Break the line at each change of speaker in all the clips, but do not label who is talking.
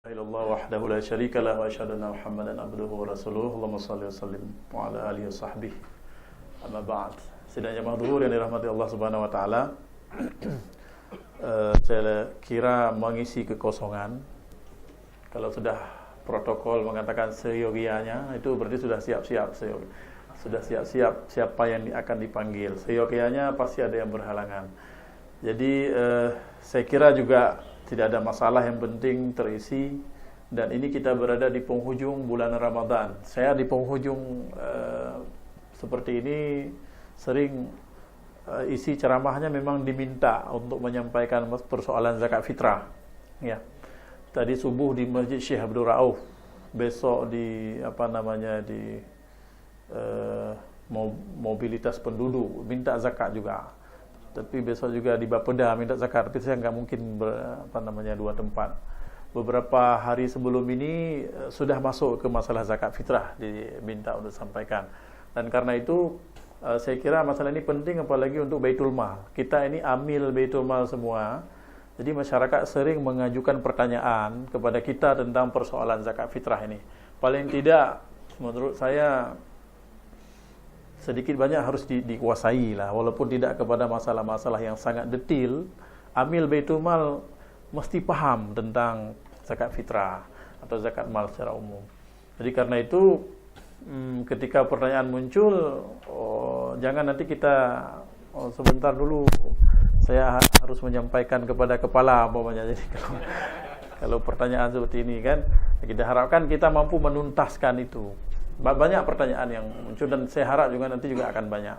Ilallah wahdahu la syarika lah wa asyhadu anna Muhammadan abduhu wa rasuluhu. Allahumma shalli wa sallim wa ala alihi wa sahbihi. Amma ba'd. Sidang jamaah zuhur yang dirahmati Allah Subhanahu wa taala. Saya kira mengisi kekosongan, kalau sudah protokol mengatakan seyogianya, itu berarti sudah siap-siap sudah siap-siap siapa yang akan dipanggil. Seyogianya pasti ada yang berhalangan. Jadi saya kira juga tidak ada masalah, yang penting terisi. Dan ini kita berada di penghujung bulan Ramadan. Saya di penghujung seperti ini sering isi ceramahnya memang diminta untuk menyampaikan persoalan zakat fitrah. Ya. Tadi subuh di Masjid Syekh Abdul Rauf, besok di mobilitas penduduk minta zakat juga. Tapi besok juga di Bapeda minta zakat. Tapi saya nggak mungkin dua tempat. Beberapa hari sebelum ini sudah masuk ke masalah zakat fitrah, diminta untuk sampaikan. Dan karena itu saya kira masalah ini penting, apalagi untuk Baitul Mal. Kita ini amil Baitul Mal semua. Jadi masyarakat sering mengajukan pertanyaan kepada kita tentang persoalan zakat fitrah ini. Paling tidak menurut saya sedikit banyak harus dikuasai lah, walaupun tidak kepada masalah-masalah yang sangat detail. Amil Baitul Mal mesti paham tentang zakat fitrah atau zakat mal secara umum. Jadi karena itu ketika pertanyaan muncul, jangan nanti kita sebentar dulu, saya harus menyampaikan kepada kepala umpamanya. Jadi kalau pertanyaan seperti ini kan, kita harapkan kita mampu menuntaskan itu. Banyak pertanyaan yang muncul dan saya harap juga nanti juga akan banyak.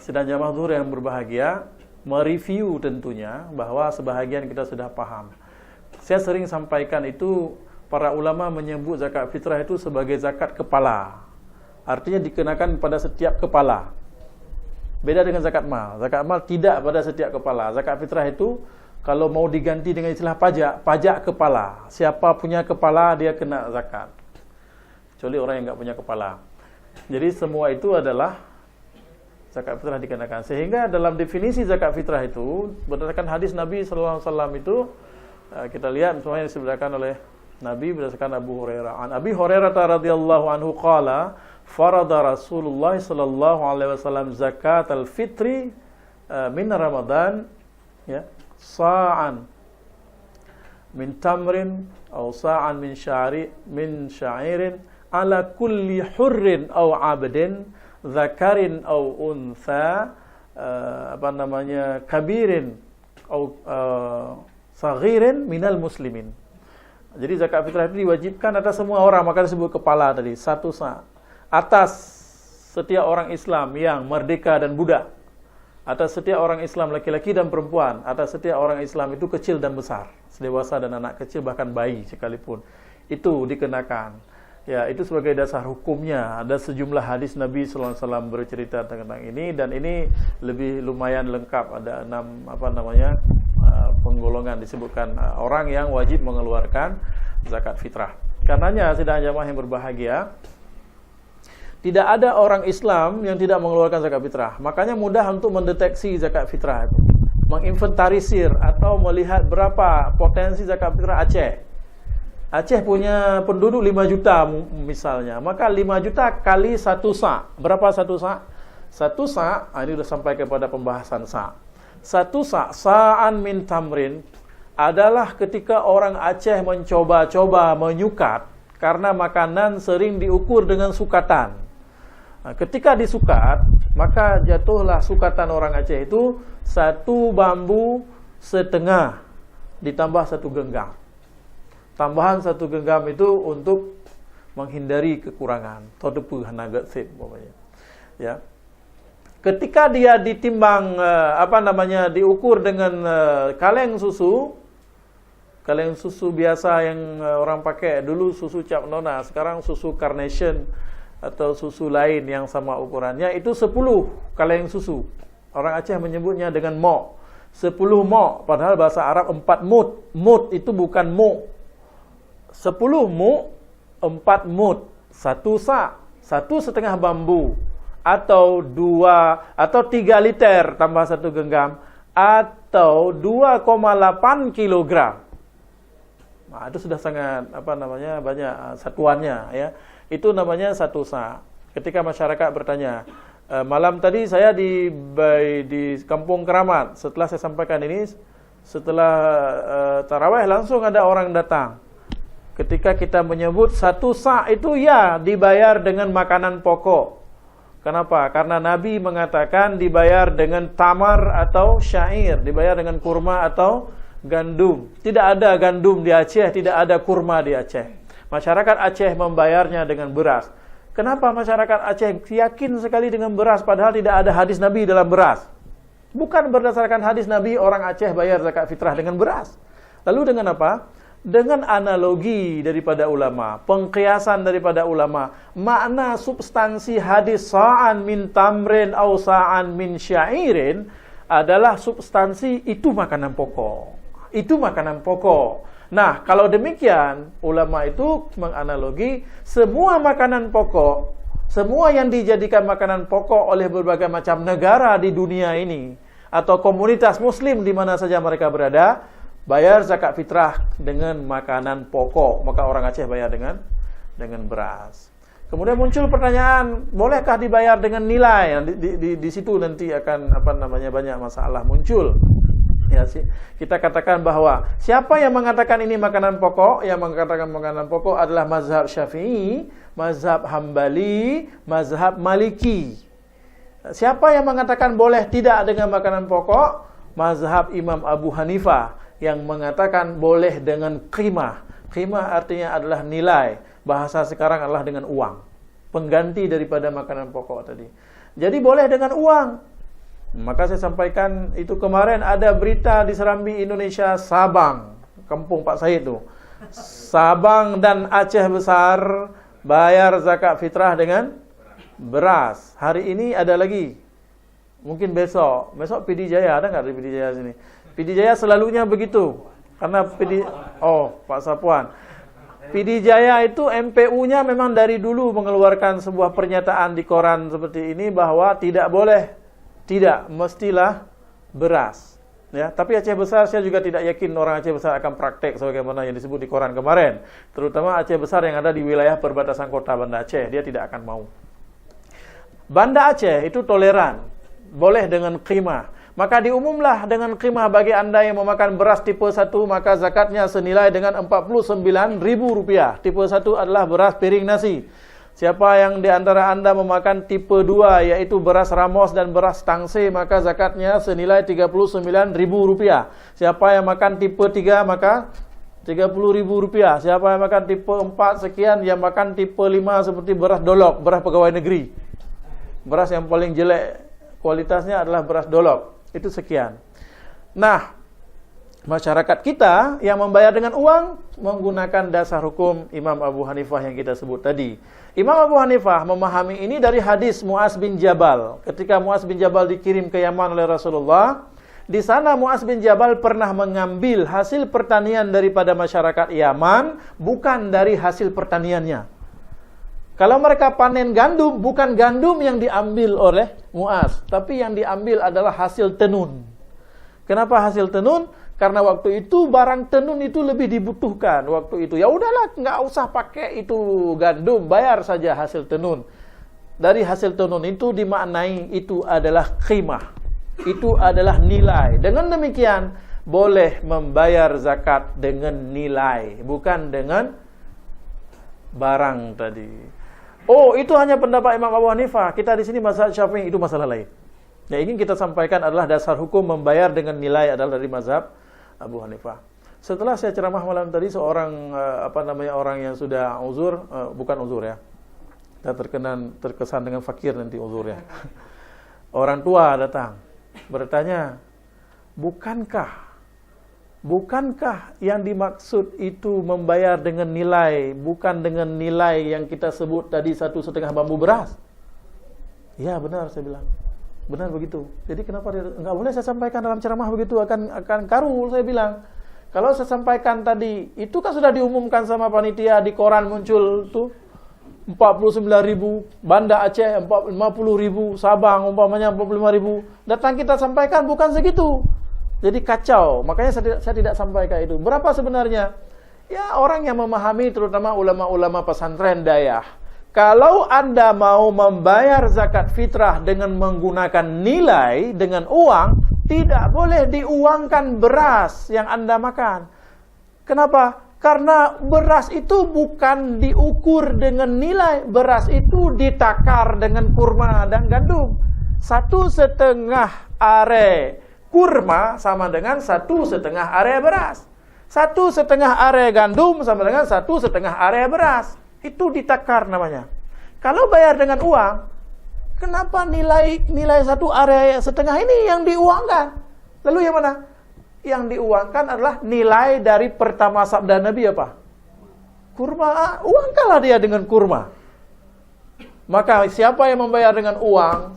Sidang jamaah zuhur yang berbahagia, mereview tentunya bahwa sebahagian kita sudah paham. Saya sering sampaikan itu, para ulama menyebut zakat fitrah itu sebagai zakat kepala. Artinya dikenakan pada setiap kepala. Beda dengan zakat mal. Zakat mal tidak pada setiap kepala. Zakat fitrah itu kalau mau diganti dengan istilah pajak kepala. Siapa punya kepala dia kena zakat. Kecuali orang yang nggak punya kepala. Jadi semua itu adalah zakat fitrah dikenakan. Sehingga dalam definisi zakat fitrah itu, berdasarkan hadis Nabi sallallahu alaihi wasallam itu, kita lihat semuanya disebutkan oleh Nabi berdasarkan Abu Hurairah. An Abi Hurairah radhiyallahu anhu qala, farada Rasulullah sallallahu alaihi wasallam zakatal fitri min Ramadan, ya, sa'an min tamrin atau sa'an min sya'irin ala kulli hurrin aw 'abdin dzakarin aw untha, kabirin aw saghirin minal muslimin. Jadi zakat fitrah itu diwajibkan atas semua orang, maka disebut kepala tadi, satu sa' atas setiap orang Islam yang merdeka dan budak, atas setiap orang Islam laki-laki dan perempuan, atas setiap orang Islam itu kecil dan besar, dewasa dan anak kecil, bahkan bayi sekalipun, itu dikenakan. Ya, itu sebagai dasar hukumnya. Ada sejumlah hadis Nabi sallallahu alaihi wasallam bercerita tentang ini, dan ini lebih lumayan lengkap. Ada 6 penggolongan disebutkan orang yang wajib mengeluarkan zakat fitrah. Karenanya sidang jamaah yang berbahagia, tidak ada orang Islam yang tidak mengeluarkan zakat fitrah. Makanya mudah untuk mendeteksi zakat fitrah, menginventarisir atau melihat berapa potensi zakat fitrah Aceh. Aceh punya penduduk 5 juta misalnya, maka 5 juta kali 1 sa'. Berapa 1 sa'? 1 sa', ini sudah sampai kepada pembahasan sa'. 1 sa', sa'an min tamrin, adalah ketika orang Aceh mencoba-coba menyukat, karena makanan sering diukur dengan sukatan. Nah, ketika disukat, maka jatuhlah sukatan orang Aceh itu 1 bambu setengah ditambah 1 genggam. Tambahan 1 genggam itu untuk menghindari kekurangan. Todepu hanagat sip pokoknya. Ya. Ketika dia ditimbang diukur dengan kaleng susu biasa yang orang pakai dulu, susu cap nona, sekarang susu carnation atau susu lain yang sama ukurannya, itu 10 kaleng susu. Orang Aceh menyebutnya dengan mok. 10 mok, padahal bahasa Arab 4 mud. Mud itu bukan mok. 10 mu, 4 mud, 1 sa', 1,5 bambu, atau 3 liter tambah 1 genggam, atau 2,8 kilogram. Nah, itu sudah sangat banyak satuannya ya. Itu namanya 1 sa. Ketika masyarakat bertanya, malam tadi saya di Kampung Keramat, setelah saya sampaikan ini, setelah tarawih langsung ada orang datang. Ketika kita menyebut 1 sa' itu ya dibayar dengan makanan pokok. Kenapa? Karena Nabi mengatakan dibayar dengan tamar atau syair, dibayar dengan kurma atau gandum. Tidak ada gandum di Aceh, tidak ada kurma di Aceh. Masyarakat Aceh membayarnya dengan beras. Kenapa masyarakat Aceh yakin sekali dengan beras padahal tidak ada hadis Nabi dalam beras? Bukan berdasarkan hadis Nabi orang Aceh bayar zakat fitrah dengan beras. Lalu dengan apa? Dengan analogi daripada ulama, pengkiasan daripada ulama, makna substansi hadis sa'an min tamrin au sa'an min syairin adalah substansi itu makanan pokok. Itu makanan pokok. Nah, kalau demikian, ulama itu menganalogi semua makanan pokok, semua yang dijadikan makanan pokok oleh berbagai macam negara di dunia ini, atau komunitas muslim di mana saja mereka berada, bayar zakat fitrah dengan makanan pokok. Maka orang Aceh bayar dengan beras. Kemudian muncul pertanyaan, bolehkah dibayar dengan nilai? Di situ nanti akan banyak masalah muncul. Ya, kita katakan bahwa siapa yang mengatakan ini makanan pokok? Yang mengatakan makanan pokok adalah mazhab Syafi'i, mazhab Hambali, mazhab Maliki. Siapa yang mengatakan boleh tidak dengan makanan pokok? Mazhab Imam Abu Hanifah yang mengatakan boleh dengan qimah. Qimah artinya adalah nilai. Bahasa sekarang adalah dengan uang. Pengganti daripada makanan pokok tadi. Jadi boleh dengan uang. Maka saya sampaikan itu kemarin ada berita di Serambi Indonesia Sabang, kampung Pak Said itu. Sabang dan Aceh Besar bayar zakat fitrah dengan beras. Hari ini ada lagi. Mungkin besok PD Jaya, ada nggak di PD Jaya sini? PD Jaya selalunya begitu. Karena Pak Sapuan. PD Jaya itu MPU-nya memang dari dulu mengeluarkan sebuah pernyataan di koran seperti ini bahwa tidak mestilah beras. Ya, tapi Aceh Besar saya juga tidak yakin orang Aceh Besar akan praktek sebagaimana yang disebut di koran kemarin. Terutama Aceh Besar yang ada di wilayah perbatasan kota Banda Aceh, dia tidak akan mau. Banda Aceh itu toleran, boleh dengan qimah. Maka diumumlah dengan qimah bagi Anda yang memakan beras tipe 1, maka zakatnya senilai dengan Rp49.000. Tipe 1 adalah beras piring nasi. Siapa yang di antara Anda memakan tipe 2, yaitu beras ramos dan beras tangse, maka zakatnya senilai Rp39.000. Siapa yang makan tipe 3, maka Rp30.000. Siapa yang makan tipe 4 sekian, yang makan tipe 5 seperti beras dolok, beras pegawai negeri. Beras yang paling jelek kualitasnya adalah beras dolok. Itu sekian. Nah, masyarakat kita yang membayar dengan uang menggunakan dasar hukum Imam Abu Hanifah yang kita sebut tadi. Imam Abu Hanifah memahami ini dari hadis Mu'az bin Jabal. Ketika Mu'az bin Jabal dikirim ke Yaman oleh Rasulullah, di sana Mu'az bin Jabal pernah mengambil hasil pertanian daripada masyarakat Yaman, bukan dari hasil pertaniannya. Kalau mereka panen gandum, bukan gandum yang diambil oleh Mu'az, tapi yang diambil adalah hasil tenun. Kenapa hasil tenun? Karena waktu itu barang tenun itu lebih dibutuhkan waktu itu. Ya udahlah, nggak usah pakai itu gandum, bayar saja hasil tenun. Dari hasil tenun itu dimaknai itu adalah qimah. Itu adalah nilai. Dengan demikian boleh membayar zakat dengan nilai, bukan dengan barang tadi. Oh, itu hanya pendapat Imam Abu Hanifah. Kita di sini mazhab Syafi'i, itu masalah lain. Yang ingin kita sampaikan adalah dasar hukum membayar dengan nilai adalah dari mazhab Abu Hanifah. Setelah saya ceramah malam tadi, seorang orang yang sudah uzur, bukan uzur ya. Kita terkesan dengan fakir nanti uzur ya. Orang tua datang bertanya, bukankah yang dimaksud itu membayar dengan nilai, bukan dengan nilai yang kita sebut tadi 1,5 bambu beras? Ya benar, saya bilang. Benar begitu. Jadi kenapa enggak boleh saya sampaikan dalam ceramah begitu, akan karu, saya bilang. Kalau saya sampaikan tadi, itu kan sudah diumumkan sama panitia, di koran muncul tuh 49.000, Banda Aceh 50.000, Sabang umpamanya 45.000. Datang kita sampaikan bukan segitu. Jadi kacau. Makanya saya tidak sampaikan itu. Berapa sebenarnya? Ya, orang yang memahami, terutama ulama-ulama pesantren dayah. Kalau Anda mau membayar zakat fitrah dengan menggunakan nilai, dengan uang, tidak boleh diuangkan beras yang Anda makan. Kenapa? Karena beras itu bukan diukur dengan nilai. Beras itu ditakar dengan kurma dan gandum. 1,5 are kurma sama dengan 1,5 are beras. 1,5 are gandum sama dengan 1,5 are beras. Itu ditakar namanya. Kalau bayar dengan uang, kenapa nilai 1 are setengah ini yang diuangkan? Lalu yang mana? Yang diuangkan adalah nilai dari pertama sabda Nabi apa? Kurma. Uangkanlah dia dengan kurma. Maka siapa yang membayar dengan uang,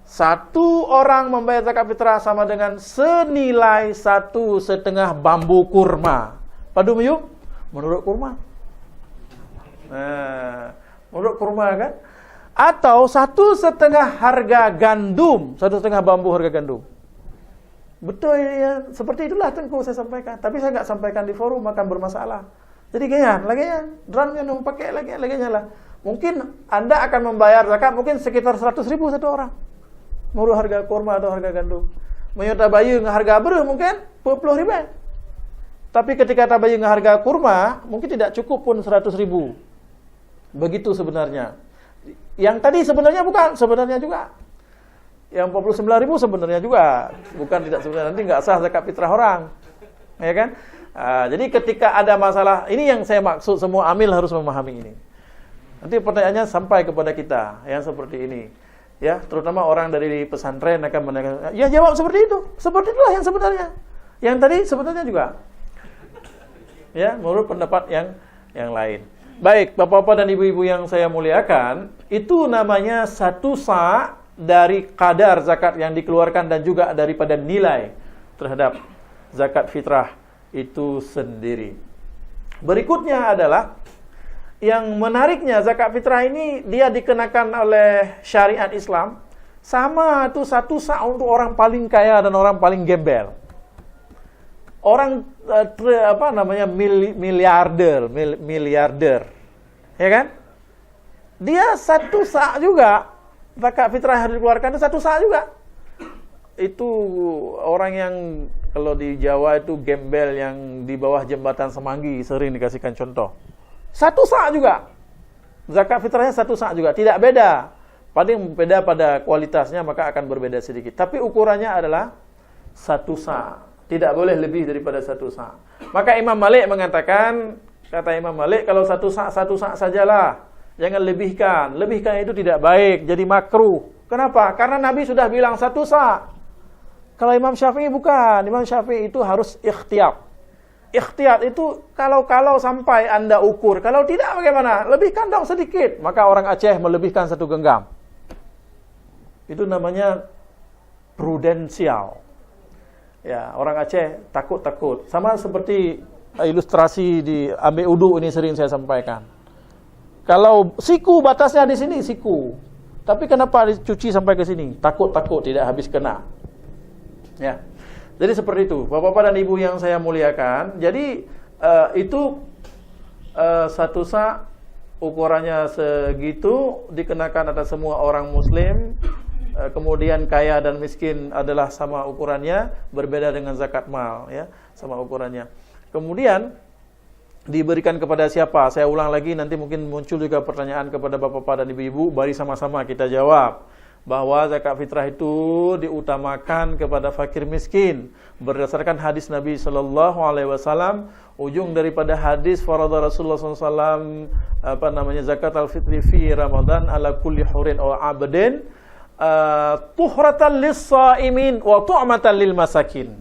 satu orang membayar zakat fitrah sama dengan senilai 1,5 bambu kurma. Padu meyuk? Menurut kurma. Nah, menurut kurma kan? Atau 1,5 harga gandum, 1,5 bambu harga gandum. Betul ya, seperti itulah Tengku saya sampaikan. Tapi saya nggak sampaikan di forum, akan bermasalah. Jadi lagi drum yang pakai lagi lah. Mungkin Anda akan membayar zakat mungkin sekitar 100.000 satu orang. Menurut harga kurma atau harga gandum. Menyota bayu harga beruh mungkin 20.000. Tapi ketika tabayun harga kurma mungkin tidak cukup pun 100.000. Begitu sebenarnya. Yang tadi sebenarnya bukan, sebenarnya juga. Yang 49.000 sebenarnya juga, bukan tidak sebenarnya, nanti nggak sah zakat fitrah orang, ya kan? Jadi ketika ada masalah, ini yang saya maksud, semua amil harus memahami ini. Nanti pertanyaannya sampai kepada kita yang seperti ini, ya, terutama orang dari pesantren akan menanyakan, ya jawab seperti itu, seperti itulah yang sebenarnya. Yang tadi sebenarnya juga, ya, menurut pendapat yang lain. Baik, bapak-bapak dan ibu-ibu yang saya muliakan, itu namanya 1 sa' dari kadar zakat yang dikeluarkan dan juga daripada nilai terhadap zakat fitrah itu sendiri. Berikutnya adalah yang menariknya, zakat fitrah ini dia dikenakan oleh syariat Islam sama itu 1 sa' untuk orang paling kaya dan orang paling gembel. Orang miliarder, ya kan? Dia 1 sa' juga. Zakat fitrah yang harus dikeluarkan itu 1 sa' juga. Itu orang yang kalau di Jawa itu gembel yang di bawah jembatan Semanggi sering dikasihkan contoh. 1 sa' juga. Zakat fitrahnya 1 sa' juga, tidak beda. Paling beda pada kualitasnya maka akan berbeda sedikit. Tapi ukurannya adalah 1 sa'. Tidak boleh lebih daripada 1 sa'. Maka Imam Malik mengatakan, kata Imam Malik, kalau 1 sa' sajalah. Jangan lebihkan. Lebihkan itu tidak baik, jadi makruh. Kenapa? Karena Nabi sudah bilang 1 sa'. Kalau Imam Syafi'i bukan. Imam Syafi'i itu harus ikhtiyat. Ikhtiyat itu kalau sampai Anda ukur. Kalau tidak bagaimana? Lebihkan dong sedikit. Maka orang Aceh melebihkan 1 genggam. Itu namanya prudensial. Ya, orang Aceh takut-takut. Sama seperti ilustrasi di ambil udu ini sering saya sampaikan. Kalau siku batasnya di sini siku. Tapi kenapa dicuci sampai ke sini? Takut-takut tidak habis kena. Ya. Jadi seperti itu. Bapak-bapak dan ibu yang saya muliakan. Jadi itu 1 sa' ukurannya segitu dikenakan atas semua orang muslim. Kemudian kaya dan miskin adalah sama ukurannya, berbeda dengan zakat mal, ya, sama ukurannya. Kemudian diberikan kepada siapa? Saya ulang lagi, nanti mungkin muncul juga pertanyaan kepada bapak-bapak dan ibu-ibu. Mari sama-sama kita jawab bahwa zakat fitrah itu diutamakan kepada fakir miskin berdasarkan hadis Nabi sallallahu alaihi wasallam. Ujung daripada hadis farada Rasulullah SAW zakat al-fitri fi Ramadan ala kulli hurin aw 'abdin tuhratan lis-shaimin wa tu'matan lil masakin.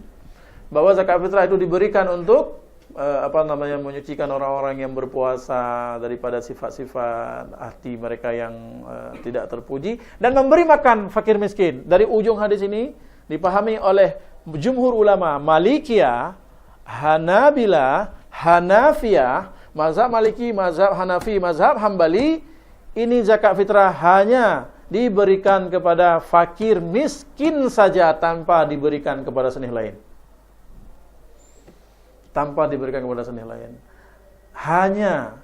Bahwa zakat fitrah itu diberikan untuk menyucikan orang-orang yang berpuasa daripada sifat-sifat hati mereka yang tidak terpuji dan memberi makan fakir miskin. Dari ujung hadis ini dipahami oleh jumhur ulama Malikiyah, Hanabilah, Hanafiyah, mazhab Maliki, mazhab Hanafi, mazhab Hambali, ini zakat fitrah hanya diberikan kepada fakir miskin saja tanpa diberikan kepada senih lain. Tanpa diberikan kepada senih lain. hanya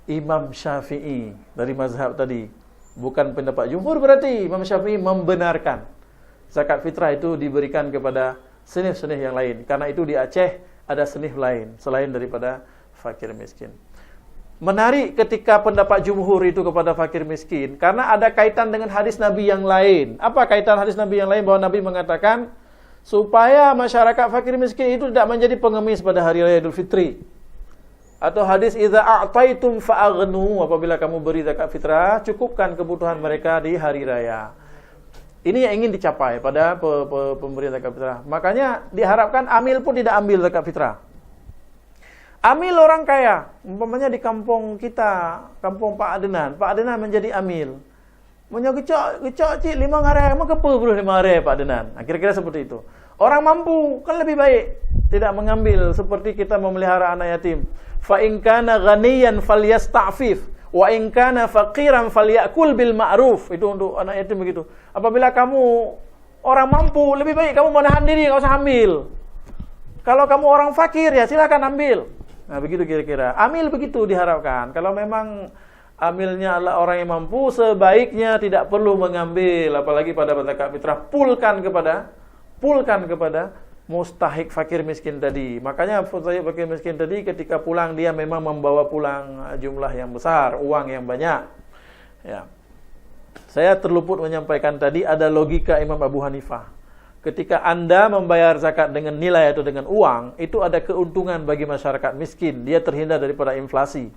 Imam Syafi'i dari mazhab tadi, bukan pendapat jumhur, berarti Imam Syafi'i membenarkan zakat fitrah itu diberikan kepada senih-senih yang lain. Karena itu di Aceh ada senih lain selain daripada fakir miskin. Menarik ketika pendapat jumhur itu kepada fakir miskin, karena ada kaitan dengan hadis Nabi yang lain. Apa kaitan hadis Nabi yang lain? Bahwa Nabi mengatakan supaya masyarakat fakir miskin itu tidak menjadi pengemis pada hari raya Idul Fitri. Atau hadis idza a'taitum fa'aghnu, apabila kamu beri zakat fitrah, cukupkan kebutuhan mereka di hari raya. Ini yang ingin dicapai pada pemberian zakat fitrah. Makanya diharapkan amil pun tidak ambil zakat fitrah. Amil orang kaya, umpamanya di kampung kita, kampung Pak Adenan menjadi amil. Punya kecok cik 5 hari, emang kepa perlu 5 hari Pak Adenan. Nah, kira-kira seperti itu. Orang mampu kan lebih baik tidak mengambil, seperti kita memelihara anak yatim. Fa in kana ghaniyan falyasta'fif wa in kana faqiran falyakul bil ma'ruf. Itu untuk anak yatim begitu. Apabila kamu orang mampu, lebih baik kamu menahan diri, enggak usah ambil. Kalau kamu orang fakir ya silakan ambil. Nah, begitu kira-kira. Amil begitu diharapkan. Kalau memang amilnya adalah orang yang mampu, sebaiknya tidak perlu mengambil, apalagi pada zakat fitrah, pulkan kepada mustahik fakir miskin tadi. Makanya mustahik fakir miskin tadi ketika pulang dia memang membawa pulang jumlah yang besar, uang yang banyak. Ya. Saya terluput menyampaikan tadi ada logika Imam Abu Hanifah. Ketika Anda membayar zakat dengan nilai atau dengan uang, itu ada keuntungan bagi masyarakat miskin. Dia terhindar daripada inflasi.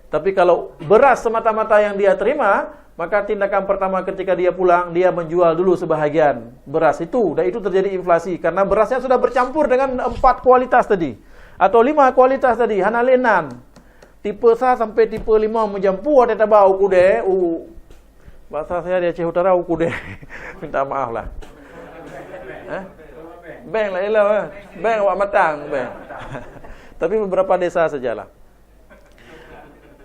Tapi kalau beras semata-mata yang dia terima, maka tindakan pertama ketika dia pulang, dia menjual dulu sebahagian beras itu. Dan itu terjadi inflasi. Karena berasnya sudah bercampur dengan 4 kualitas tadi. Atau 5 kualitas tadi. Hanalenan. Tipe sa sampai tipe 5 menjampu ada tabau kude. Bahasa saya di Aceh Utara kude. Minta maaf lah. Beng lah, ilah. Beng awak matang. Beng. Tapi beberapa desa sajalah.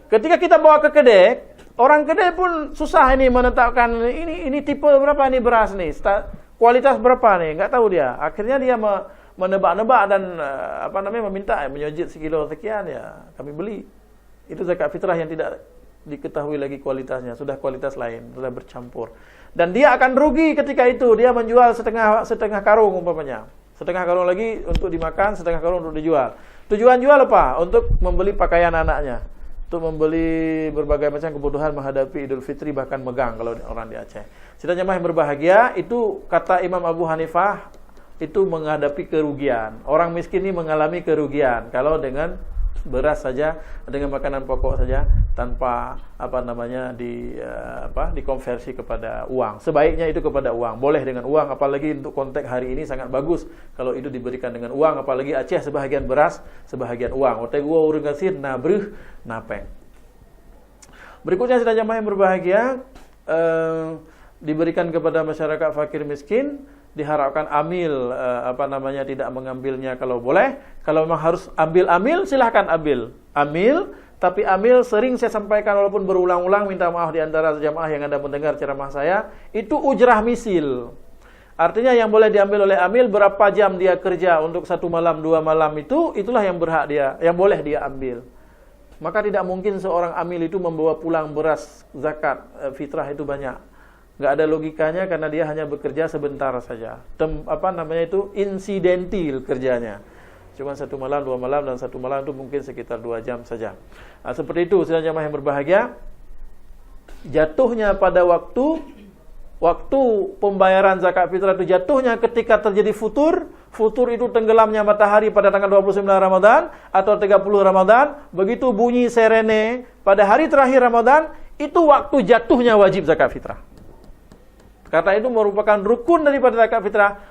Ketika kita bawa ke kedai, orang kedai pun susah ini menetapkan ini tipe berapa nih beras nih, kualitas berapa nih, nggak tahu dia. Akhirnya dia menebak-nebak dan meminta menyojit sekilo sekian, ya kami beli. Itu zakat fitrah yang tidak diketahui lagi kualitasnya, sudah kualitas lain, sudah bercampur. Dan dia akan rugi ketika itu, dia menjual setengah karung umpamanya. Setengah karung lagi untuk dimakan, setengah karung untuk dijual. Tujuan jual apa? Untuk membeli pakaian anaknya. Untuk membeli berbagai macam kebutuhan menghadapi Idul Fitri, bahkan megang kalau orang di Aceh. Sidang jemaah yang berbahagia, itu kata Imam Abu Hanifah, itu menghadapi kerugian. Orang miskin ini mengalami kerugian kalau dengan beras saja, dengan makanan pokok saja, tanpa dikonversi kepada uang. Sebaiknya itu kepada uang, boleh dengan uang, apalagi untuk konteks hari ini sangat bagus kalau itu diberikan dengan uang, apalagi Aceh sebahagian beras, sebahagian uang. Otak gua urang kasir nabrih napeng. Berikutnya sidang jemaah yang berbahagia, diberikan kepada masyarakat fakir miskin. Diharapkan amil tidak mengambilnya kalau boleh. Kalau memang harus ambil silahkan ambil. Tapi amil sering saya sampaikan walaupun berulang-ulang, minta maaf di antara jamaah yang ada mendengar ceramah saya, itu ujrah misil. Artinya yang boleh diambil oleh amil berapa jam dia kerja untuk 1 malam 2 malam itulah yang berhak dia, yang boleh dia ambil. Maka tidak mungkin seorang amil itu membawa pulang beras zakat fitrah itu banyak. Nggak ada logikanya karena dia hanya bekerja sebentar saja. Insidentil kerjanya. Cuma 1 malam, 2 malam, dan 1 malam itu mungkin sekitar 2 jam saja. Nah, seperti itu, sidang jemaah yang berbahagia. Jatuhnya pada waktu pembayaran zakat fitrah itu jatuhnya ketika terjadi futur. Futur itu tenggelamnya matahari pada tanggal 29 Ramadan atau 30 Ramadan. Begitu bunyi serene pada hari terakhir Ramadan, itu waktu jatuhnya wajib zakat fitrah. Kata itu merupakan rukun daripada zakat fitrah,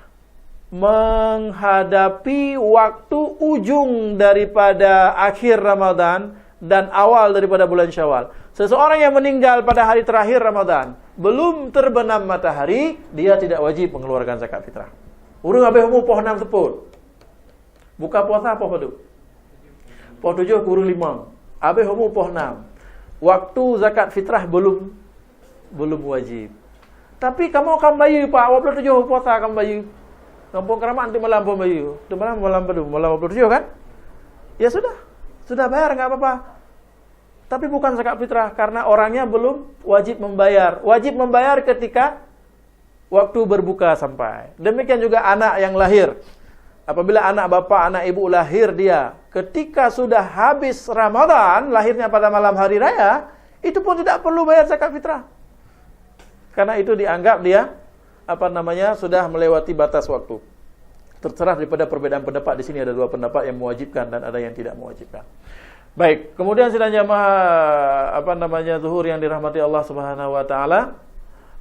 menghadapi waktu ujung daripada akhir Ramadan dan awal daripada bulan Syawal. Seseorang yang meninggal pada hari terakhir Ramadan, belum terbenam matahari, dia tidak wajib mengeluarkan zakat fitrah. Urang habis umur poh 6 seput. Buka puasa poh padu. Poh 7 kurang 5. Habis umur poh 6. Waktu zakat fitrah belum wajib. Tapi kamu akan bayu Pak, 27 puasa akan bayu. Kampung Keramat nanti malam pun bayu. Itu malam padu, malam 27 kan? Ya sudah. sudah bayar nggak apa-apa. Tapi bukan zakat fitrah karena orangnya belum wajib membayar. Wajib membayar ketika waktu berbuka sampai. Demikian juga anak yang lahir. Apabila anak bapak, anak ibu lahir dia, ketika sudah habis Ramadan, lahirnya pada malam hari raya, itu pun tidak perlu bayar zakat fitrah. Karena itu dianggap dia sudah melewati batas waktu. Terserah daripada perbedaan pendapat. Di sini ada dua pendapat yang mewajibkan dan ada yang tidak mewajibkan. Baik, kemudian sidang jamaah zuhur yang dirahmati Allah Subhanahu wa taala,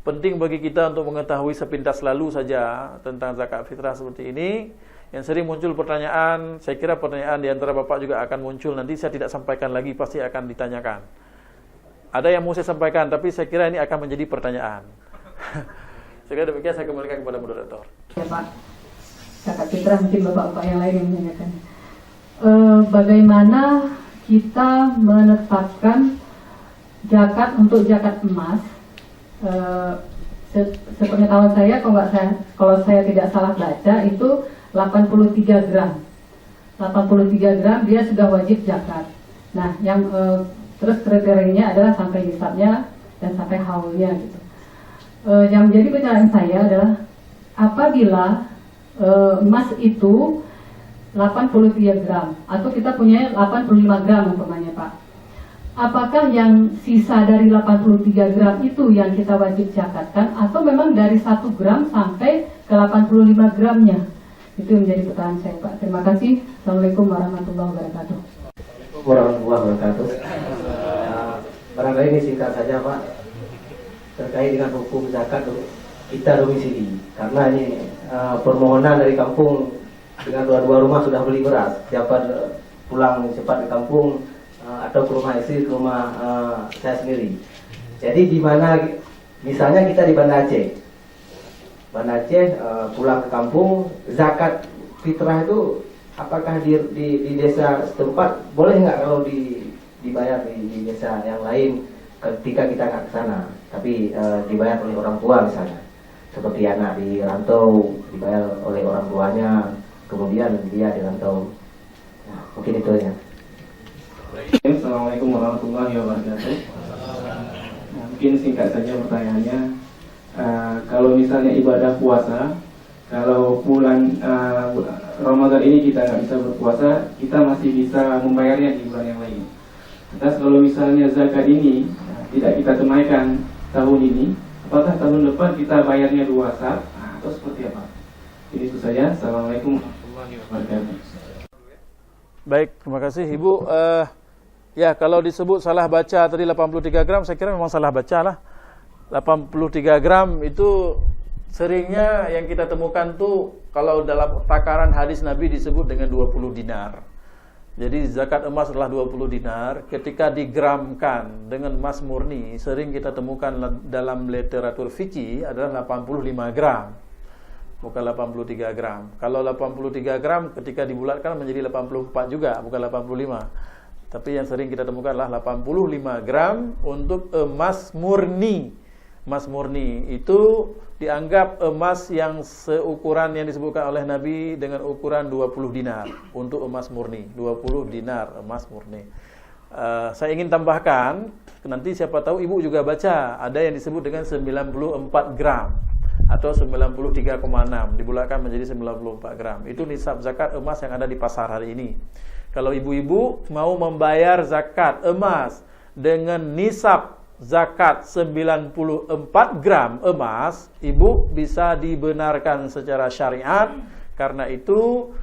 penting bagi kita untuk mengetahui sepintas lalu saja tentang zakat fitrah seperti ini. Yang sering muncul pertanyaan, saya kira pertanyaan di antara Bapak juga akan muncul, nanti saya tidak sampaikan lagi, pasti akan ditanyakan. Ada yang mau saya sampaikan, tapi saya kira ini akan menjadi pertanyaan. Saya kira demikian, saya kembalikan kepada moderator.
Ya Pak, zakat fitrah mungkin Bapak-Bapak yang lain yang menanyakan. Bagaimana kita menetapkan zakat untuk zakat emas? Sepengetahuan saya, kalau saya tidak salah baca, itu 83 gram. 83 gram dia sudah wajib zakat. Nah, yang terus kriterianya adalah sampai nisabnya dan sampai haulnya gitu. Yang menjadi pertanyaan saya adalah apabila emas itu 83 gram atau kita punya 85 gram umpamanya Pak. Apakah yang sisa dari 83 gram itu yang kita wajib zakatkan atau memang dari 1 gram sampai ke 85 gramnya? Itu menjadi pertanyaan saya Pak. Terima kasih. Assalamualaikum warahmatullahi wabarakatuh.
Warahmatullahi wabarakatuh. Barangkali ini singkat saja Pak, terkait dengan hukum zakat kita domisili. Karena ini permohonan dari kampung dengan dua rumah sudah beli beras, dapat pulang cepat ke kampung atau ke rumah istri, ke rumah saya sendiri. Jadi di mana misalnya kita di Banda Aceh, pulang ke kampung, zakat fitrah itu apakah di desa setempat boleh nggak kalau dibayar di desa yang lain ketika kita nggak ke sana, tapi dibayar oleh orang tua misalnya, seperti anak di rantau dibayar oleh orang tuanya, kemudian dia di rantau. Nah, mungkin itu aja.
Assalamualaikum warahmatullahi wabarakatuh. Nah, mungkin singkat saja pertanyaannya. Kalau misalnya ibadah puasa, kalau bulan Ramadan ini kita nggak bisa berpuasa, kita masih bisa membayarnya di bulan yang lain. Terus kalau misalnya zakat ini tidak kita tunaikan tahun ini, apakah tahun depan kita bayarnya 2 saat atau seperti apa? Ini itu saja. Assalamualaikum warahmatullahi wabarakatuh.
Baik, terima kasih Ibu. Ya, kalau disebut salah baca tadi 83 gram, saya kira memang salah baca lah. 83 gram itu seringnya yang kita temukan tuh kalau dalam takaran hadis Nabi disebut dengan 20 dinar. Jadi zakat emas adalah 20 dinar. Ketika digramkan dengan emas murni, sering kita temukan dalam literatur fikih adalah 85 gram. Bukan 83 gram. Kalau 83 gram ketika dibulatkan menjadi 84 juga, bukan 85. Tapi yang sering kita temukan adalah 85 gram untuk emas murni. Emas murni itu dianggap emas yang seukuran yang disebutkan oleh Nabi dengan ukuran 20 dinar untuk emas murni. 20 dinar emas murni. Saya ingin tambahkan, nanti siapa tahu Ibu juga baca, ada yang disebut dengan 94 gram atau 93,6 dibulatkan menjadi 94 gram. Itu nisab zakat emas yang ada di pasar hari ini. Kalau ibu-ibu mau membayar zakat emas dengan nisab zakat 94 gram emas, ibu bisa dibenarkan secara syariat. Karena itu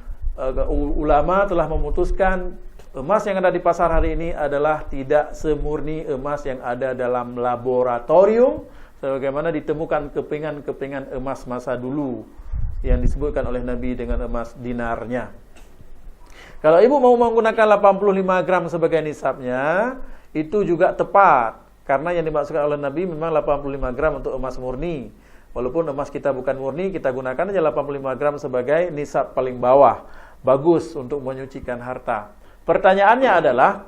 ulama telah memutuskan emas yang ada di pasar hari ini adalah tidak semurni emas yang ada dalam laboratorium sebagaimana ditemukan kepingan-kepingan emas masa dulu yang disebutkan oleh Nabi dengan emas dinarnya. Kalau ibu mau menggunakan 85 gram sebagai nisabnya, itu juga tepat. Karena yang dimaksudkan oleh Nabi memang 85 gram untuk emas murni. Walaupun emas kita bukan murni, kita gunakan aja 85 gram sebagai nisab paling bawah. Bagus untuk menyucikan harta. Pertanyaannya adalah,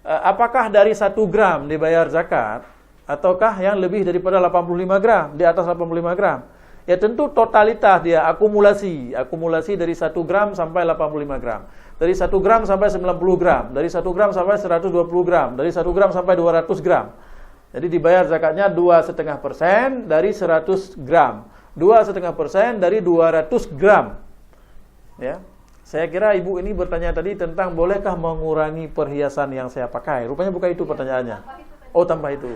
apakah dari 1 gram dibayar zakat, ataukah yang lebih daripada 85 gram, di atas 85 gram? Ya tentu totalitas dia, akumulasi dari 1 gram sampai 85 gram. Dari 1 gram sampai 90 gram, dari 1 gram sampai 120 gram, dari 1 gram sampai 200 gram. Jadi dibayar zakatnya 2,5% dari 100 gram, 2,5% dari 200 gram. Ya. Saya kira ibu ini bertanya tadi tentang bolehkah mengurangi perhiasan yang saya pakai. Rupanya bukan itu pertanyaannya. Oh, tambah itu.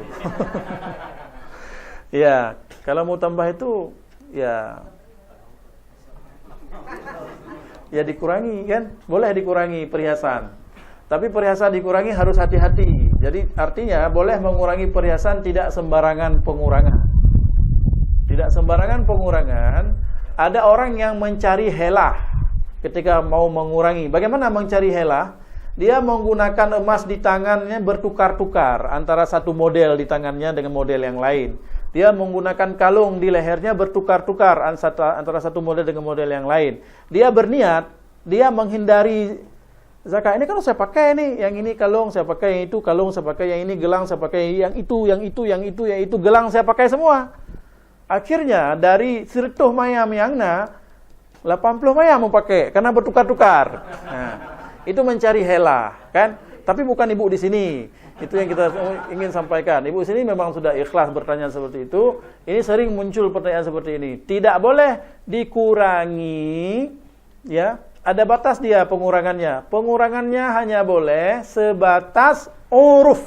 Ya, kalau mau tambah itu ya dikurangi kan? Boleh dikurangi perhiasan. Tapi perhiasan dikurangi harus hati-hati. Jadi artinya boleh mengurangi perhiasan, tidak sembarangan pengurangan. Tidak sembarangan pengurangan. Ada orang yang mencari helah ketika mau mengurangi. Bagaimana mencari helah? Dia menggunakan emas di tangannya bertukar-tukar antara satu model di tangannya dengan model yang lain. Dia menggunakan kalung di lehernya bertukar-tukar antara satu model dengan model yang lain. Dia berniat, dia menghindari zakat. Ini kan saya pakai nih, yang ini kalung saya pakai, yang itu kalung saya pakai, yang ini gelang saya pakai, yang itu gelang saya pakai semua. Akhirnya dari 100 mayam yang 80 mayam mau pakai karena bertukar-tukar. Nah, itu mencari helah, kan? Tapi bukan ibu di sini. Itu yang kita ingin sampaikan. Ibu sini memang sudah ikhlas bertanya seperti itu. Ini sering muncul pertanyaan seperti ini. Tidak boleh dikurangi, ya. Ada batas dia pengurangannya. Pengurangannya hanya boleh sebatas uruf.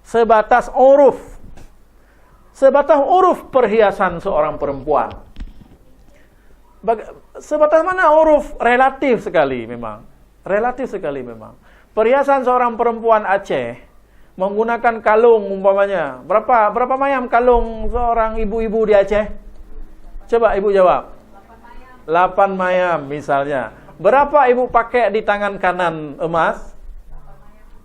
Sebatas uruf. Sebatas uruf perhiasan seorang perempuan. Sebatas mana uruf? Relatif sekali memang. Relatif sekali memang. Perhiasan seorang perempuan Aceh menggunakan kalung umpamanya. Berapa mayam kalung seorang ibu-ibu di Aceh? Coba ibu jawab. 8 mayam misalnya. Berapa ibu pakai di tangan kanan emas?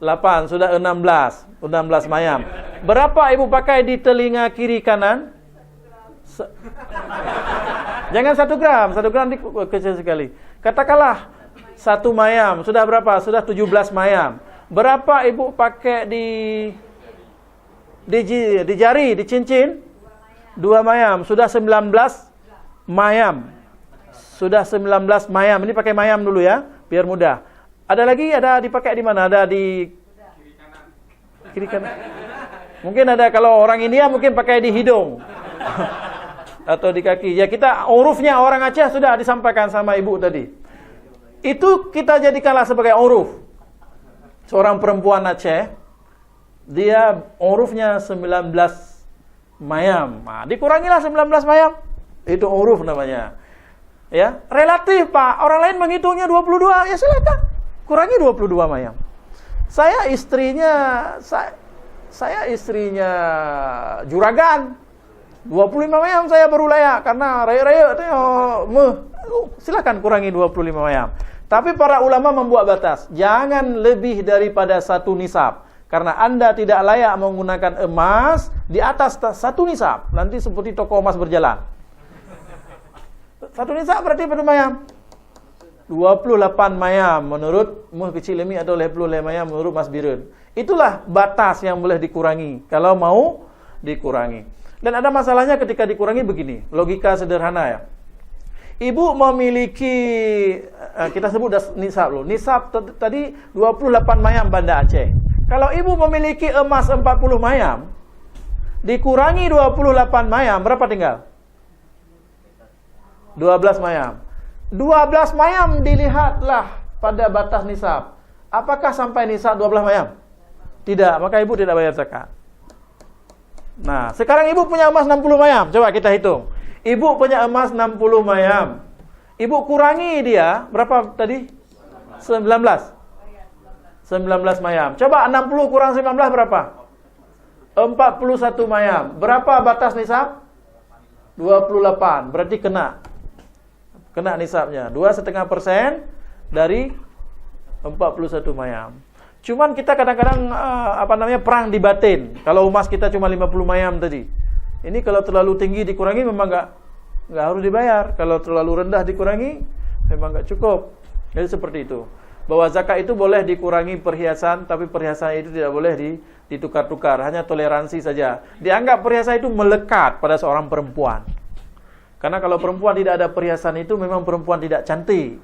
8, sudah 16 mayam. Berapa ibu pakai di telinga kiri kanan? Jangan 1 gram. 1 gram kecil sekali. Katakanlah 1 mayam, sudah berapa? Sudah 17 mayam. Berapa ibu pakai di jari, di cincin? 2 mayam, sudah 19 mayam. Sudah 19 mayam. Ini pakai mayam dulu ya, biar mudah. Ada lagi, ada dipakai di mana? Ada di kiri kanan. Mungkin ada, kalau orang India mungkin pakai di hidung. Atau di kaki. Ya kita urufnya orang Aceh sudah disampaikan sama ibu tadi. Itu kita jadikanlah sebagai uruf. Seorang perempuan Aceh, dia urufnya 19 mayam. Nah, dikurangilah 19 mayam. Itu uruf namanya. Ya, relatif Pak. Orang lain menghitungnya 22, ya silakan. Kurangi 22 mayam. Saya istrinya juragan. 25 mayam saya baru layak karena raya-raya silakan kurangi 25 mayam. Tapi para ulama membuat batas, jangan lebih daripada 1 nisab. Karena Anda tidak layak menggunakan emas di atas 1 nisab. Nanti seperti toko emas berjalan. 1 nisab berarti berapa mayam? 28 mayam menurut Muh Kecil Lemi atau 25 mayam menurut Mas Birun. Itulah batas yang boleh dikurangi kalau mau dikurangi. Dan ada masalahnya ketika dikurangi begini, logika sederhana ya. Ibu memiliki, kita sebut nisab loh. Nisab tadi 28 mayam Banda Aceh. Kalau ibu memiliki emas 40 mayam, dikurangi 28 mayam, berapa tinggal? 12 mayam. 12 mayam dilihatlah pada batas nisab. Apakah sampai nisab 12 mayam? Tidak, maka ibu tidak bayar zakat. Nah, sekarang ibu punya emas 60 mayam. Coba kita hitung. Ibu punya emas 60 mayam. Ibu kurangi dia, berapa tadi? 19 mayam. Coba 60 kurang 19 berapa? 41 mayam. Berapa batas nisab? 28. Berarti kena nisabnya. 2,5% dari 41 mayam. Cuman kita kadang-kadang perang di batin. Kalau emas kita cuma 50 mayam tadi. Ini kalau terlalu tinggi dikurangi memang enggak harus dibayar. Kalau terlalu rendah dikurangi memang enggak cukup. Jadi seperti itu. Bahwa zakat itu boleh dikurangi perhiasan, tapi perhiasan itu tidak boleh ditukar-tukar, hanya toleransi saja. Dianggap perhiasan itu melekat pada seorang perempuan. Karena kalau perempuan tidak ada perhiasan itu memang perempuan tidak cantik.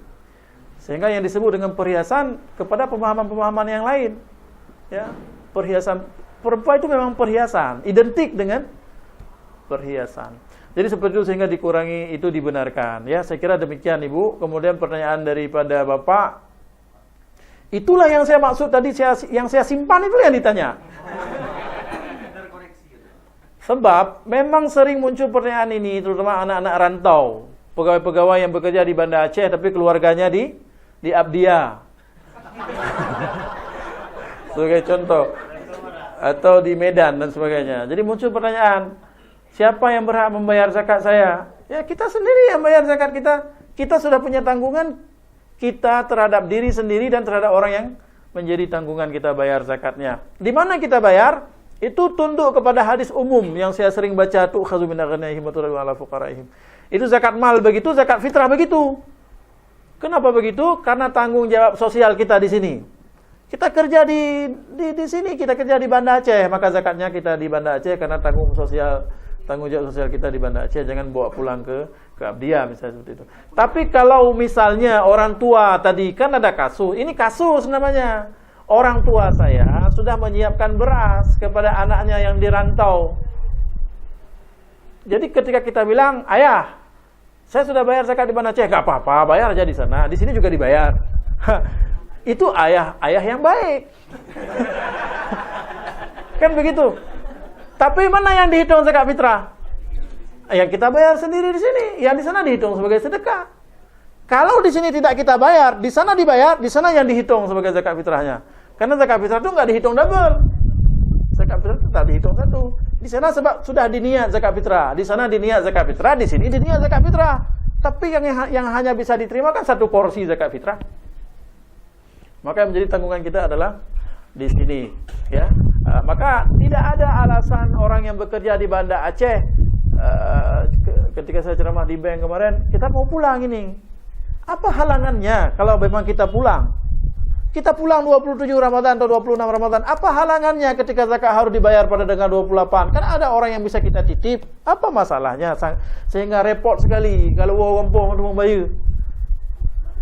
Sehingga yang disebut dengan perhiasan kepada pemahaman-pemahaman yang lain. Ya, perhiasan perempuan itu memang perhiasan, identik dengan perhiasan. Jadi seperti itu sehingga dikurangi itu dibenarkan. Ya, saya kira demikian Ibu. Kemudian pertanyaan daripada Bapak, itulah yang saya maksud tadi, yang saya simpan itu yang ditanya. Sebab memang sering muncul pertanyaan ini, terutama anak-anak rantau, pegawai-pegawai yang bekerja di Banda Aceh tapi keluarganya di Abdia. Sebagai contoh. Atau di Medan dan sebagainya. Jadi muncul pertanyaan, siapa yang berhak membayar zakat saya? Ya kita sendiri yang bayar zakat kita. Kita sudah punya tanggungan kita terhadap diri sendiri dan terhadap orang yang menjadi tanggungan kita bayar zakatnya. Di mana kita bayar? Itu tunduk kepada hadis umum yang saya sering baca, tu'khazu min aghniyahim wa turaddu 'ala fuqaraihim. Itu zakat mal begitu, zakat fitrah begitu. Kenapa begitu? Karena tanggung jawab sosial kita di sini. Kita kerja di sini, kita kerja di Banda Aceh, maka zakatnya kita di Banda Aceh karena tanggung jawab sosial kita di Banda Aceh, jangan bawa pulang ke Abdia misalnya seperti itu. Tapi kalau misalnya orang tua tadi kan ada kasus, ini kasus namanya. Orang tua saya sudah menyiapkan beras kepada anaknya yang dirantau. Jadi ketika kita bilang, ayah, saya sudah bayar zakat di Banda Aceh, gak apa-apa, bayar aja di sana, di sini juga dibayar. Itu ayah yang baik. Kan begitu. Tapi mana yang dihitung zakat fitrah? Yang kita bayar sendiri di sini, yang di sana dihitung sebagai sedekah. Kalau di sini tidak kita bayar, di sana dibayar, di sana yang dihitung sebagai zakat fitrahnya. Karena zakat fitrah itu enggak dihitung double. Zakat fitrah itu tak dihitung satu. Di sana sebab sudah diniat zakat fitrah, di sana diniat zakat fitrah, di sini diniat zakat fitrah. Tapi yang hanya bisa diterima kan satu porsi zakat fitrah. Maka yang menjadi tanggungan kita adalah di sini, ya. Maka tidak ada alasan orang yang bekerja di Banda Aceh. Ketika saya ceramah di bank kemarin, kita mau pulang ini. Apa halangannya kalau memang kita pulang? Kita pulang 27 Ramadan atau 26 Ramadan. Apa halangannya ketika zakat harus dibayar pada tanggal 28? Kan ada orang yang bisa kita titip. Apa masalahnya? Sehingga repot sekali kalau orang kampung untuk membayar.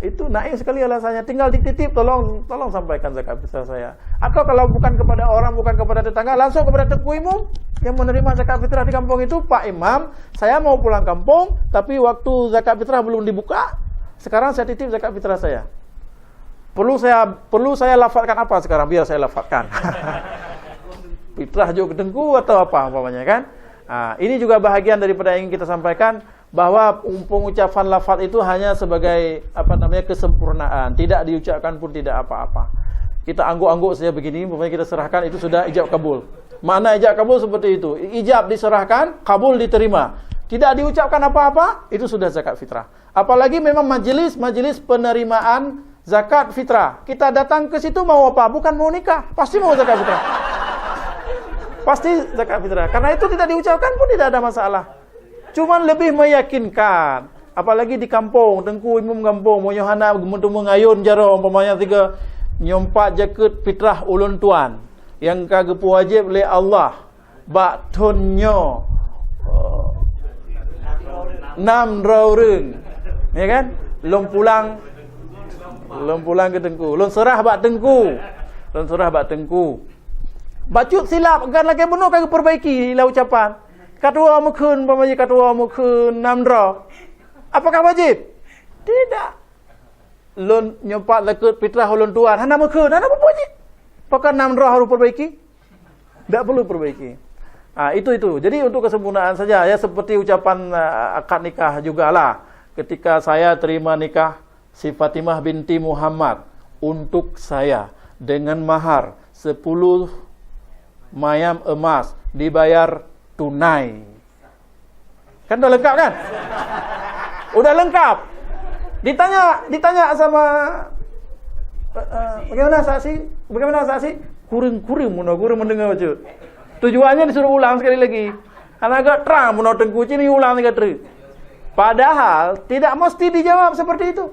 Itu naik sekali alasannya. Tinggal dititip, tolong sampaikan zakat fitrah saya. Atau kalau bukan kepada orang, bukan kepada tetangga, langsung kepada Tengku Imam yang menerima zakat fitrah di kampung itu, Pak Imam, saya mau pulang kampung, tapi waktu zakat fitrah belum dibuka. Sekarang saya titip zakat fitrah saya. Perlu saya lafazkan apa sekarang? Biar saya lafazkan. Fitrah juga Tengku atau apa umpamanya kan? Nah, ini juga bahagian daripada yang ingin kita sampaikan, bahwa pengucapan lafaz itu hanya sebagai kesempurnaan, tidak diucapkan pun tidak apa-apa. Kita angguk-angguk saja begini, umpamanya kita serahkan, itu sudah ijab kabul. Makna ijab kabul seperti itu. Ijab diserahkan, kabul diterima. Tidak diucapkan apa-apa, itu sudah zakat fitrah. Apalagi memang majelis penerimaan zakat fitrah. Kita datang ke situ mau apa? Bukan mau nikah, pasti mau zakat fitrah. Pasti zakat fitrah. Karena itu tidak diucapkan pun tidak ada masalah. Cuman lebih meyakinkan. Apalagi di kampung, Tengku Imam kampung, mau Yohana mengayun jaro umpamanya 3 nyompak jaket fitrah ulun tuan yang kagak wajib oleh Allah. Baktunyo 6 raureng. Ya kan? Lom pulang ke Tengku. Lom serah bak Tengku. Bacut silap kan lagi benar kagak perbaiki lah ucapan. Katua mukun umpamanya katua mukun 6 raur. Apakah wajib? Tidak. Lon nyompak lekut fitrah ulun tuan, hana mukun, hana apa wajib. Apakah 6 raur harus perbaiki? Tidak perlu perbaiki. Itu. Jadi untuk kesempurnaan saja ya, seperti ucapan akad nikah jugalah. Ketika saya terima nikah si Fatimah binti Muhammad untuk saya dengan mahar 10 mayam emas dibayar tunai. Kan udah lengkap kan? Udah lengkap. Ditanya sama bagaimana saksi? Kuring mendengar baca. Tujuannya disuruh ulang sekali lagi. Karena agak terang menurut Tengku ini ulang 3 kali. Padahal tidak mesti dijawab seperti itu.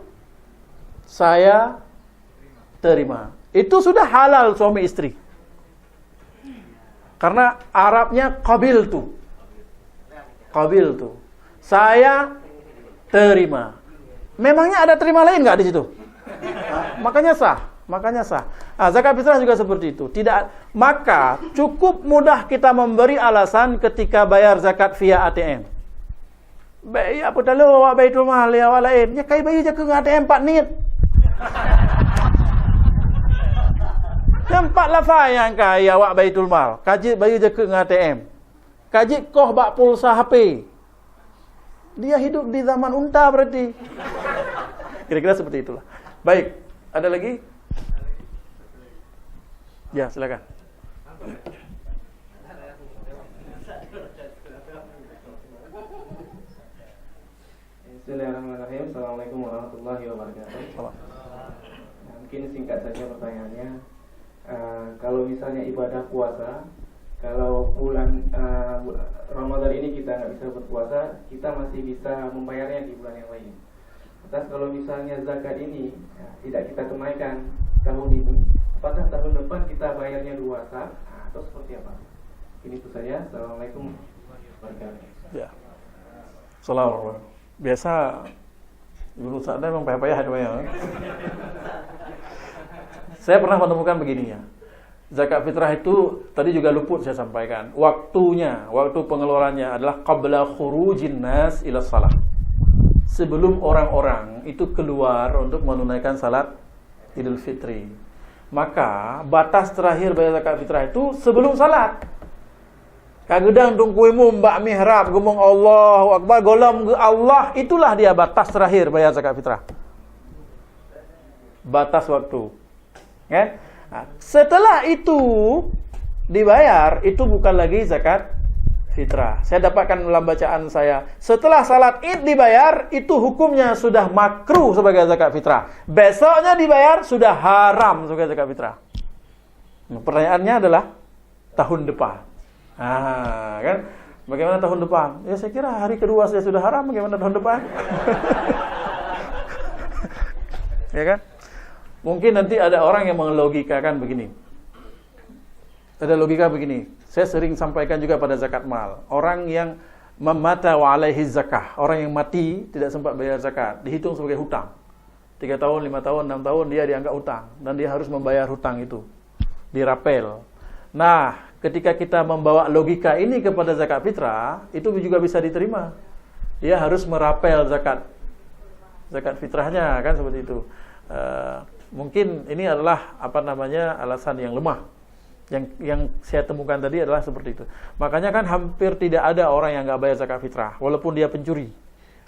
Saya terima. Itu sudah halal suami istri. Karena Arabnya qabil tu. Saya terima. Memangnya ada terima lain nggak di situ? Makanya sah. Nah, zakat fitrah juga seperti itu. Maka cukup mudah kita memberi alasan ketika bayar zakat via ATM. Baik apa dah lo awak Baitul Mal ya awak lain. Ya kai bayi je ke ATM 4 nit. Nampak lafaz yang kai awak Baitul Mal. Kaji bayi je ke ATM. Kaji koh bak pulsa HP. Dia hidup di zaman unta berarti. Kira-kira seperti itulah. Baik, ada lagi? Ya, silakan.
Bismillahirrahmanirrahim. Assalamualaikum warahmatullahi wabarakatuh. Mungkin singkat saja pertanyaannya. Kalau misalnya ibadah puasa, kalau bulan Ramadan ini kita nggak bisa berpuasa, kita masih bisa membayarnya di bulan yang lain. Terus kalau misalnya zakat ini tidak kita tunaikan tahun ini, apakah tahun depan kita bayarnya 2 sak atau seperti apa? Ini itu saja. Assalamualaikum warahmatullahi wabarakatuh.
Ya. Salam. Biasa guru saya memang payah-payah doanya. Saya pernah menemukan begini ya. Zakat fitrah itu tadi juga luput saya sampaikan. Waktu pengeluarannya adalah qabla khurujin nas ila shalah. Sebelum orang-orang itu keluar untuk menunaikan salat Idul Fitri. Maka batas terakhir bayar zakat fitrah itu sebelum salat. Kagedang tungkuimu mbak mihrab gumong Allahu Akbar golam ke Allah, itulah dia batas terakhir bayar zakat fitrah. Batas waktu. Ya? Nah, setelah itu dibayar, itu bukan lagi zakat fitrah. Saya dapatkan dalam bacaan saya, setelah salat Id dibayar, itu hukumnya sudah makruh sebagai zakat fitrah. Besoknya dibayar sudah haram sebagai zakat fitrah. Nah, pertanyaannya adalah tahun depan. Kan? Bagaimana tahun depan? Ya saya kira hari kedua saya sudah haram, bagaimana tahun depan? Ya kan? Mungkin nanti ada orang yang mengelogikakan begini. Ada logika begini. Saya sering sampaikan juga pada zakat mal. Orang yang memata wa alaihi zakah, orang yang mati tidak sempat bayar zakat, dihitung sebagai hutang. 3 tahun, 5 tahun, 6 tahun dia dianggap hutang dan dia harus membayar hutang itu. Dirapel. Nah, ketika kita membawa logika ini kepada zakat fitrah, itu juga bisa diterima. Dia harus merapel zakat fitrahnya, kan seperti itu. Mungkin ini adalah alasan yang lemah. Yang saya temukan tadi adalah seperti itu. Makanya kan hampir tidak ada orang yang nggak bayar zakat fitrah, walaupun dia pencuri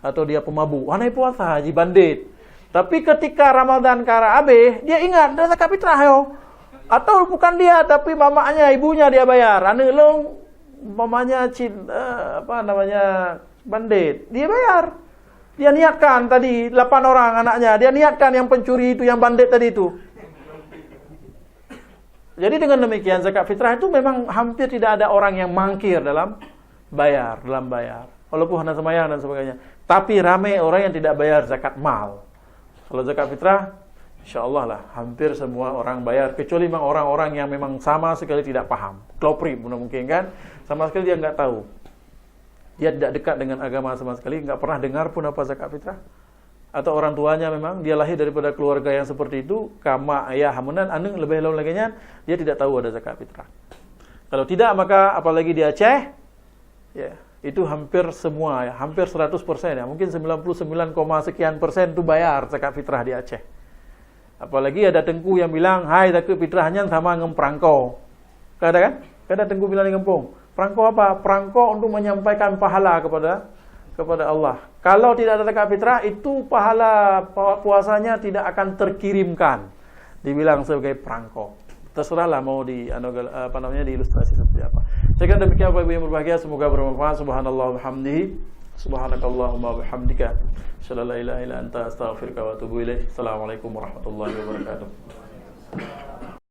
atau dia pemabuk. Wanai puasa, haji bandit. Tapi ketika Ramadan kara abe, dia ingat ada zakat fitrah yo. Atau bukan dia, tapi mamanya, ibunya dia bayar. Anu long mamanya bandit, dia bayar. Dia niatkan tadi 8 orang anaknya, dia niatkan yang pencuri itu, yang bandit tadi itu. Jadi dengan demikian zakat fitrah itu memang hampir tidak ada orang yang mangkir dalam bayar. Walaupun hendak sembahyang dan sebagainya. Tapi ramai orang yang tidak bayar zakat mal. Kalau zakat fitrah, insyaallah lah hampir semua orang bayar, kecuali memang orang-orang yang memang sama sekali tidak paham. Klopri mungkin kan, sama sekali dia nggak tahu. Dia tidak dekat dengan agama sama sekali, nggak pernah dengar pun apa zakat fitrah. Atau orang tuanya memang dia lahir daripada keluarga yang seperti itu, kama ayah hamunan aneng lebih lawan laginya, dia tidak tahu ada zakat fitrah. Kalau tidak, maka apalagi di Aceh, ya itu hampir semua, ya, hampir 100% ya, mungkin 99, sekian persen itu bayar zakat fitrah di Aceh. Apalagi ada tengku yang bilang, hai zakat fitrahnya sama dengan perangko. Ada kan? Ada tengku bilang di kampung, perangko apa? Perangko untuk menyampaikan pahala kepada Allah. Kalau tidak ada zakat fitrah, itu pahala puasanya tidak akan terkirimkan. Dibilang sebagai perangko. Terserahlah mau diilustrasi seperti apa. Saya kira demikian Bapak Ibu yang berbahagia, semoga bermanfaat. Subhanallah wa bihamdihi, subhanakallahumma wa bihamdika, asyhadu an la ilaha illa anta, astaghfiruka wa atubu ilaik. Assalamualaikum warahmatullahi wabarakatuh.